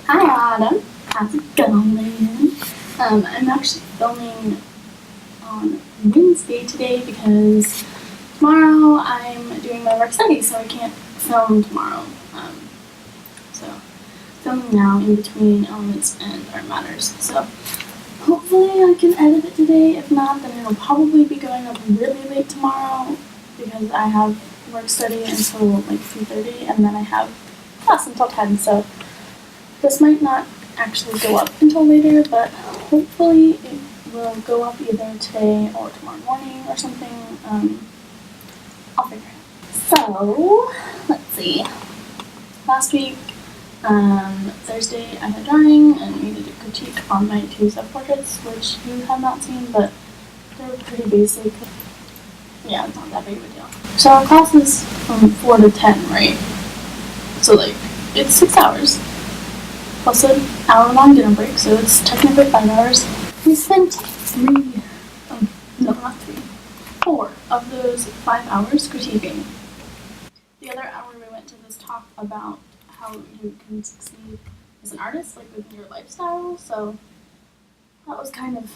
Hi Autumn, how's it going? I'm actually filming on Wednesday today because tomorrow I'm doing my work study, so I can't film tomorrow. So filming now in between elements and art matters. So hopefully I can edit it today. If not, then it'll probably be going up really late tomorrow because I have work study until like 3:30, and then I have class until 10. So this might not actually go up until later, but hopefully it will go up either today or tomorrow morning or something. I'll figure it out. So, let's see. Last week, Thursday, I had drawing and we did a critique on my 2 self-portraits, which you have not seen, but they're pretty basic. Yeah, it's not that big of a deal. So our class is from 4 to 10, right? So like, it's 6 hours. Plus an hour-long dinner break, so it's technically 5 hours. We spent 4 of those 5 hours critiquing. The other hour we went to this talk about how you can succeed as an artist, like with your lifestyle, so that was kind of,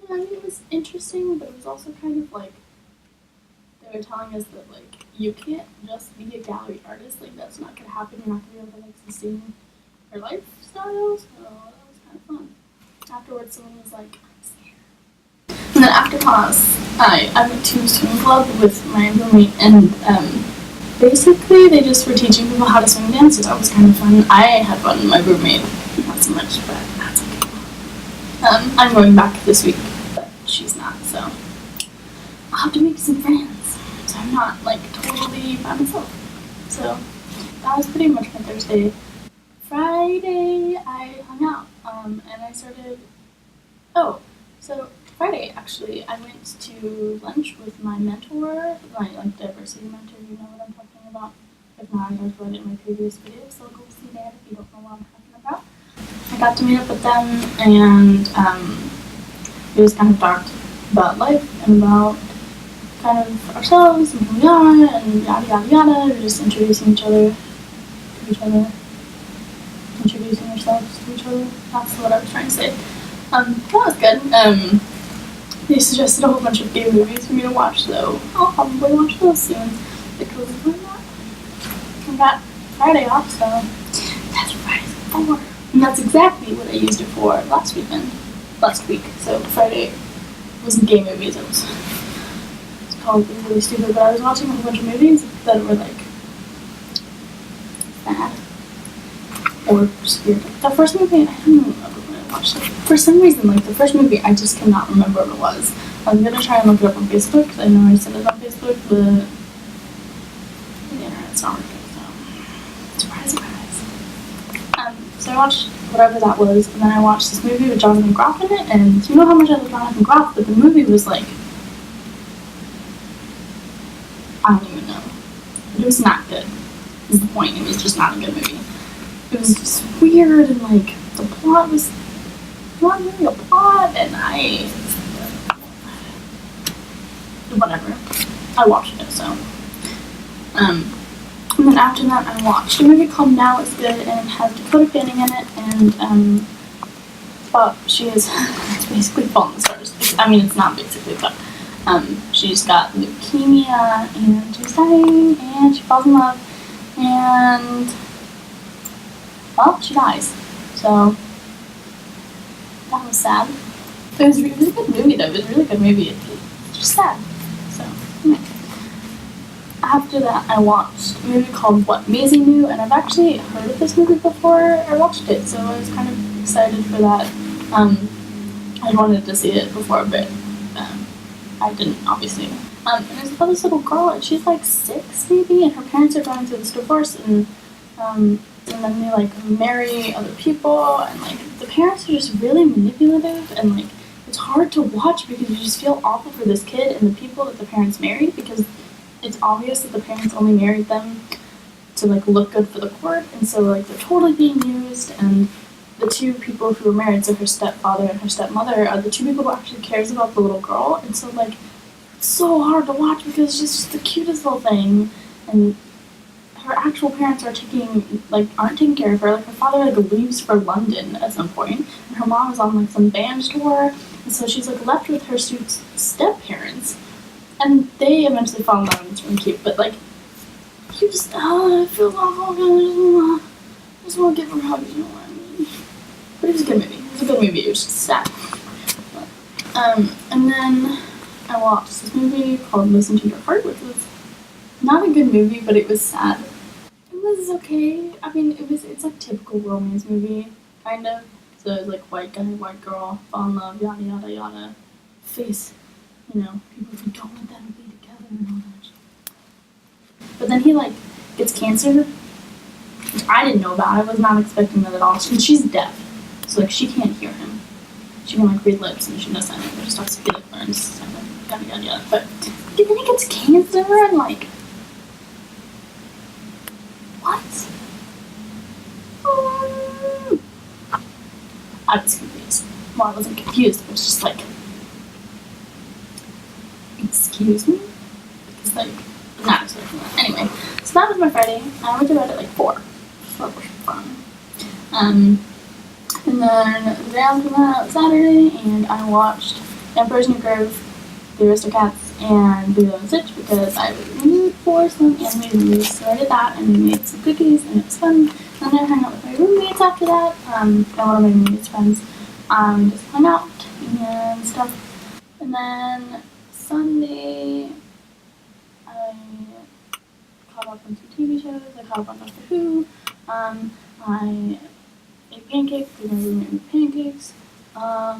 I mean, it was interesting, but it was also kind of like, they were telling us that like, you can't just be a gallery artist, like that's not gonna happen, you're not gonna be able to like sustain your lifestyle, so that was kind of fun. Afterwards someone was like, I'm scared. And then after class, I went to swimming club with my roommate, and basically they just were teaching people how to swing and dance, so that was kind of fun. I had fun, my roommate, not so much, but that's okay. I'm going back this week, but she's not, so I'll have to make some friends. So I'm not like totally by myself. So that was pretty much my Thursday. Friday I hung out, and I started. Oh, so Friday actually I went to lunch with my mentor, my like diversity mentor. You know what I'm talking about. If not, I talked about it in my previous video, so go see that if you don't know what I'm talking about. I got to meet up with them, and we just kind of talked about life and about kind of ourselves and who we are and yada yada yada. We're just introducing each other to each other. Introducing ourselves to each other. That's what I was trying to say. That was good. They suggested a whole bunch of gay movies for me to watch, so I'll probably watch those soon because why not? I got Friday off, so that's what Friday's for. And that's exactly what I used it for last week. So Friday wasn't gay movies, it was probably really stupid, but I was watching a whole bunch of movies that were like bad or weird. The first movie, I don't remember when I watched it. For some reason, like the first movie, I just cannot remember what it was. I'm gonna try and look it up on Facebook because I know I said it on Facebook, but the internet's not working, so surprise, surprise. So I watched whatever that was, and then I watched this movie with Jonathan Groff in it, and you know how much I love Jonathan Groff, but the movie was like, I don't even know. It was not good, is the point. It was just not a good movie. It was just weird, and like, the plot was not really a plot, and whatever. I watched it, so. And then after that, I watched a movie called Now It's Good, and it has Dakota Fanning in it, and, well, she is, it's basically Falling Stars. I mean, it's not basically, but, she's got leukemia, and she's dying, and she falls in love, and, well, she dies. So, that was sad. It was a good movie, though. It was a really good movie. It's just sad. So, anyway. After that, I watched a movie called What Maisie Knew, and I've actually heard of this movie before I watched it, so I was kind of excited for that. I wanted to see it before, but I didn't, obviously. And it's about this little girl, and she's like 6 maybe, and her parents are going through this divorce, and then they like marry other people, and like the parents are just really manipulative, and like it's hard to watch because you just feel awful for this kid and the people that the parents married, because it's obvious that the parents only married them to like look good for the court, and so like they're totally being used, and the 2 people who were married, so her stepfather and her stepmother, are the 2 people who actually cares about the little girl, and so like it's so hard to watch because she's just the cutest little thing, and her actual parents aren't taking care of her. Like her father leaves for London at some point, and her mom is on like some band tour, and so she's like left with her step parents, and they eventually fall in love and it's really cute. But like, you just it feels awful. I just want to give her hugs. You know what I mean? But it was a good movie. It was a good movie. It was just sad. And then I watched this movie called Listen to Your Heart, which was not a good movie, but it was sad. It was okay. I mean, it's like typical romance movie, kind of. So it's like white guy, white girl, fall in love, yada yada yada. Face, people who don't want them to be together and all that shit. But then he gets cancer, which I didn't know about. I was not expecting that at all. She's deaf, so she can't hear him. She can read lips and she does anything. She talks to learns yada yada yada. But then he gets cancer and what? I was confused. Well, I wasn't confused. I was just excuse me? Because not expecting that. Anyway, so that was my Friday. I went to bed at 4. So that was fun. And then the day after that, Saturday, and I watched Emperor's New Groove, The Aristocats, and Lilo and Stitch because I was in the mood for some animated movies. So I did that and we made some cookies and it was fun. And then I hung out with my roommates after that, and one of my roommates' friends. Just hung out and stuff. And then Sunday, I caught up on some TV shows. I caught up on Doctor Who. I ate pancakes because my roommate made pancakes. I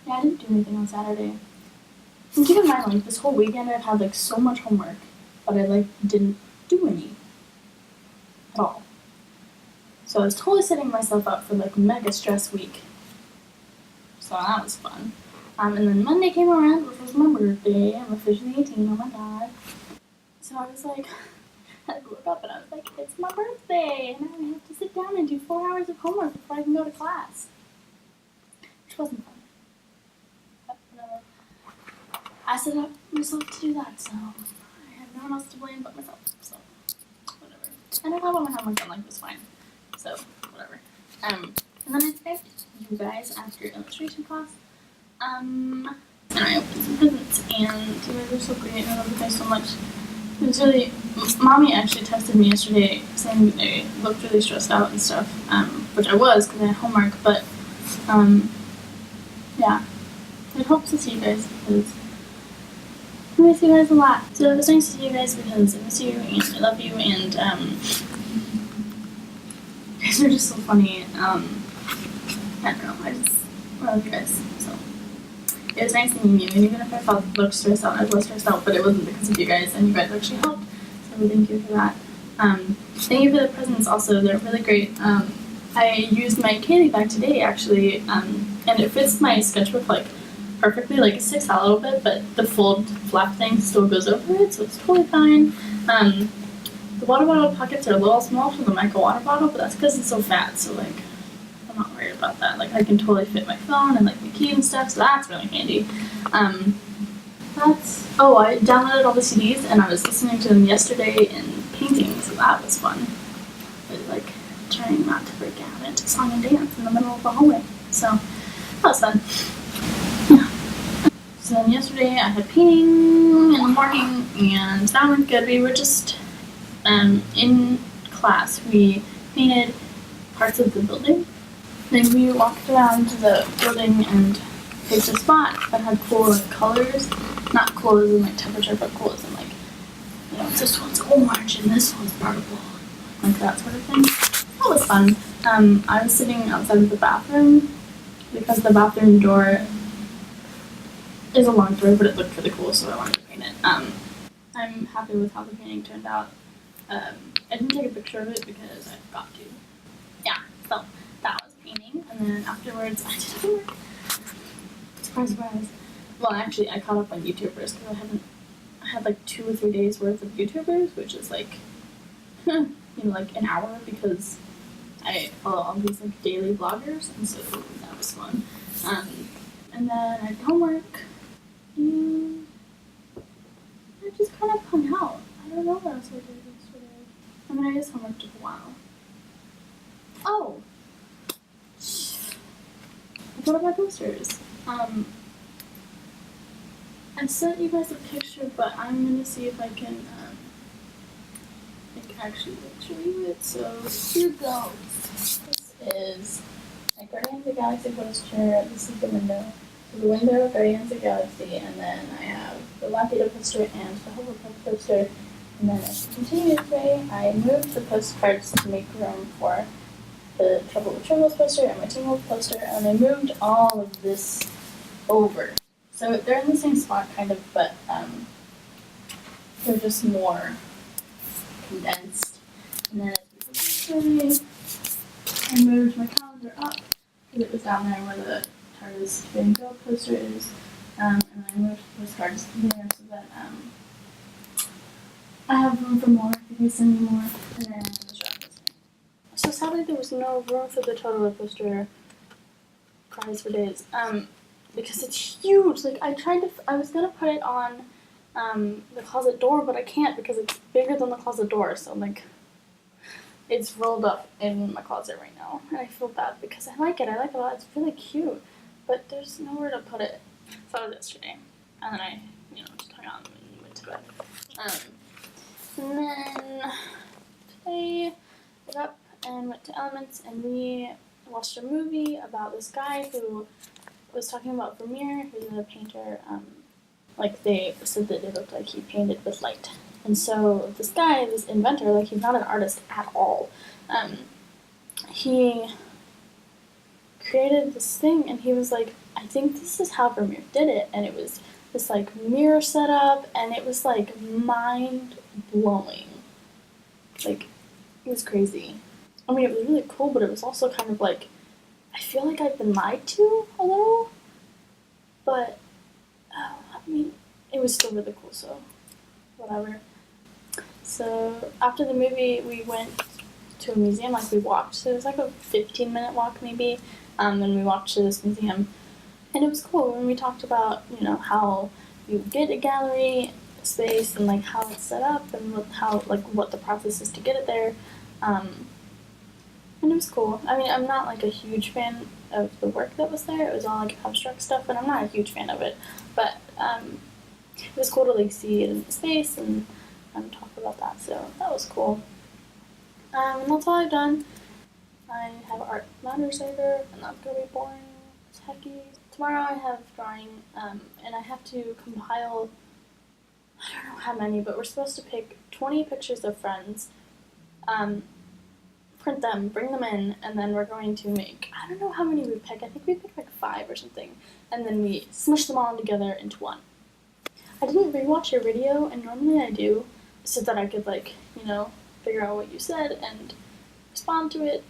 didn't do anything on Saturday. And keep in mind, this whole weekend I've had so much homework, but I didn't do any at all. So I was totally setting myself up for mega stress week. So that was fun. And then Monday came around, which was my birthday. I'm officially 18. Oh my god. So I was I woke up and I was it's my birthday, and now I have to sit down and do 4 hours of homework before I can go to class. Which wasn't fun. But whatever. I set up myself to do that, so I have no one else to blame but myself. So whatever. And I got all my homework done, was fine. So whatever. And then I thanked you guys after illustration class. And I opened some presents, and you guys are so great. I love you guys so much. It was really. Mommy actually texted me yesterday saying I looked really stressed out and stuff, which I was because I had homework. But yeah, it helps to see you guys because I miss you guys a lot. So it was nice to see you guys because I miss you and I love you, and you guys are just so funny. I don't know. I love you guys. So it was nice meeting you, and even if I looked stressed out, I was stressed out, but it wasn't because of you guys, and you guys actually helped. So thank you for that. Thank you for the presents. Also, they're really great. I used my candy bag today actually, and it fits my sketchbook perfectly. It sticks out a little bit, but the fold flap thing still goes over it, so it's totally fine. The water bottle pockets are a little small for the micro water bottle, but that's because it's so fat. So I'm not worried about that. I can totally fit my phone and my key and stuff, so that's really handy. I downloaded all the CDs and I was listening to them yesterday and painting, so that was fun. But trying not to break out into song and dance in the middle of the hallway. So that was fun. Yeah. So then yesterday I had painting in the morning and that went good. We were just in class. We painted parts of the building. Then we walked around the building and picked a spot that had cool colors. Not cool as in temperature, but cool as in this one's orange and this one's purple. That sort of thing. That was fun. I was sitting outside of the bathroom because the bathroom door is a long door, but it looked really cool, so I wanted to paint it. I'm happy with how the painting turned out. I didn't take a picture of it because I forgot to. Yeah, so that was painting, and then afterwards I did homework. Surprise, surprise. Well, actually, I caught up on YouTubers because I had 2 or 3 days worth of YouTubers, which is an hour because I follow all these daily vloggers, and so that was fun. And then I did homework, and I just kind of hung out. I don't know what else I did yesterday. I mean, I guess homework took a while. Oh! I thought about posters. I sent you guys a picture, but I'm gonna see if I can, like, actually show you it. So, here goes. This is my Guardians of the Galaxy poster. This is the window. So the window, Guardians of the Galaxy, and then I have the Latina poster and the Hoverpuff poster. And then as we continue today, I moved the postcards to make room for the Trouble with Tribbles poster and my Teen Wolf poster, and I moved all of this over. So they're in the same spot, kind of, but they're just more condensed. And then as we go, I moved my calendar up because it was down there where the TARDIS Van Gogh poster is, and I moved the postcards there so that I have room for more if you send me more. And then the shop is here. So sadly, there was no room for the Totoro poster. Cries for days. Because it's huge. Like I was gonna put it on the closet door, but I can't because it's bigger than the closet door. So like, it's rolled up in my closet right now, and I feel bad because I like it. I like it a lot. It's really cute, but there's nowhere to put it. So that was yesterday, and then I, just hung on and went to bed. And then today, I got up and went to Elements, and we watched a movie about this guy who was talking about Vermeer, who's a painter. Like they said that it looked like he painted with light. And so this guy, this inventor, like he's not an artist at all. He created this thing, and he was like, I think this is how Vermeer did it. And it was this like mirror setup, and it was like mind blowing. Like it was crazy. I mean, it was really cool, but it was also kind of like, I feel like I've been lied to a little, but I mean, it was still really cool, so whatever. So after the movie, we went to a museum, like we walked, so it was like a 15-minute walk maybe, and we walked to this museum, and it was cool, and we talked about, how you get a gallery space, and like how it's set up, and what the process is to get it there, and it was cool. I mean, I'm not like a huge fan of the work that was there. It was all like abstract stuff, and I'm not a huge fan of it. But it was cool to like see it in the space and talk about that. So that was cool. And that's all I've done. I have art matters later, and that's gonna be boring as hecky. Tomorrow I have drawing, and I have to compile. I don't know how many, but we're supposed to pick 20 pictures of friends. Print them, bring them in, and then we're going to make, I don't know how many we pick, I think we picked like 5 or something, and then we smush them all together into one. I didn't rewatch your video, and normally I do, so that I could like, figure out what you said and respond to it,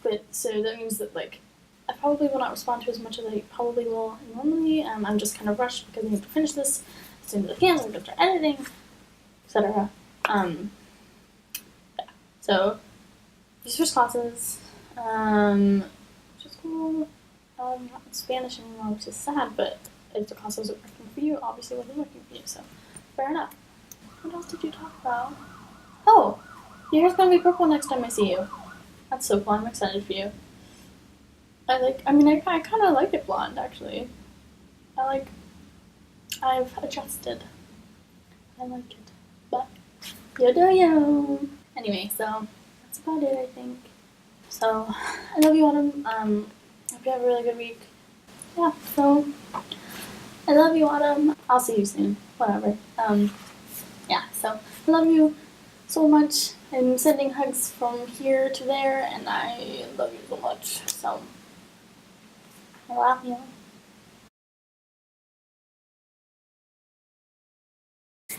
but so that means that like, I probably will not respond to as much as I probably will normally. I'm just kind of rushed because I need to finish this as soon as I can, so I'm going to start editing, etc. So, these first classes, which is cool. Not in Spanish anymore, which is sad, but if the class wasn't working for you, obviously it wasn't working for you, so fair enough. What else did you talk about? Oh, your hair's gonna be purple next time I see you. That's so fun, I'm excited for you. I kind of like it blonde, actually. I've adjusted. I like it, but you do you. Anyway, so that's about it, I think. So, I love you, Autumn. Hope you have a really good week. Yeah, so, I love you, Autumn. I'll see you soon. Whatever. Yeah, so, I love you so much. I'm sending hugs from here to there, and I love you so much. So, I love you.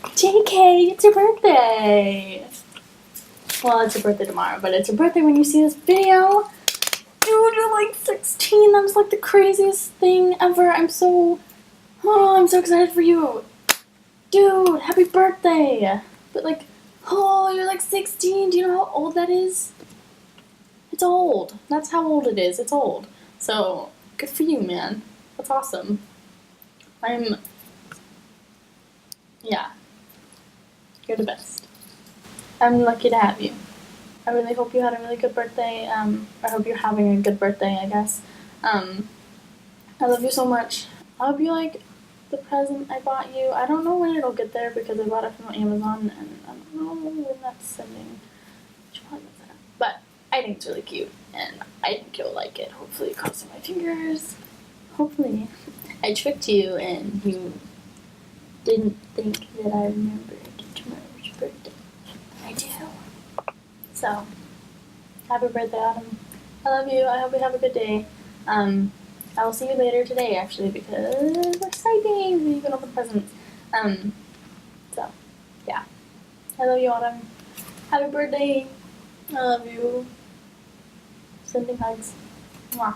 JK, it's your birthday! Well, it's your birthday tomorrow, but it's your birthday when you see this video. Dude, you're like 16. That was like the craziest thing ever. I'm so excited for you. Dude, happy birthday. But like, you're like 16. Do you know how old that is? It's old. That's how old it is. It's old. So, good for you, man. That's awesome. Yeah. You're the best. I'm lucky to have you. I really hope you had a really good birthday. I hope you're having a good birthday, I guess. I love you so much. I hope you like the present I bought you. I don't know when it'll get there because I bought it from Amazon and I don't know when that's sending. But I think it's really cute and I think you'll like it. Hopefully, crossing my fingers. Hopefully, I tricked you and you didn't think that I remembered tomorrow's birthday. I do. So, happy birthday, Autumn. I love you. I hope you have a good day. I will see you later today, actually, because we're exciting. You can open presents. So, yeah. I love you, Autumn. Happy birthday. I love you. Sending hugs. Mwah.